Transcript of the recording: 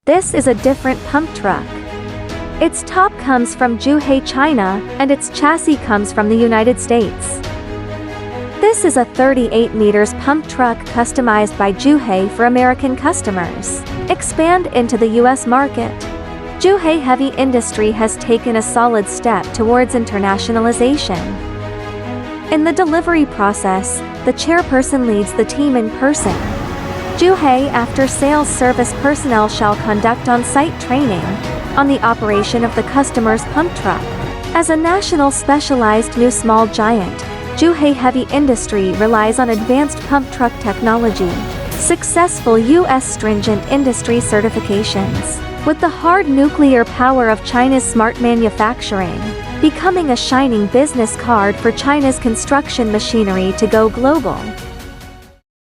This is a different pump truck. Its top comes from JIUHE, China, and its chassis comes from the United States. This is a 38 meters pump truck customized by JIUHE for American customers. Expand into the US market. JIUHE Heavy Industry has taken a solid step towards internationalization. In the delivery process, the chairperson leads the team in person. JIUHE after-sales service personnel shall conduct on-site training on the operation of the customer's pump truck. As a national specialized new small giant, JIUHE Heavy Industry relies on advanced pump truck technology, successful U.S. stringent industry certifications, with the hard nuclear power of China's smart manufacturing, becoming a shining business card for China's construction machinery to go global.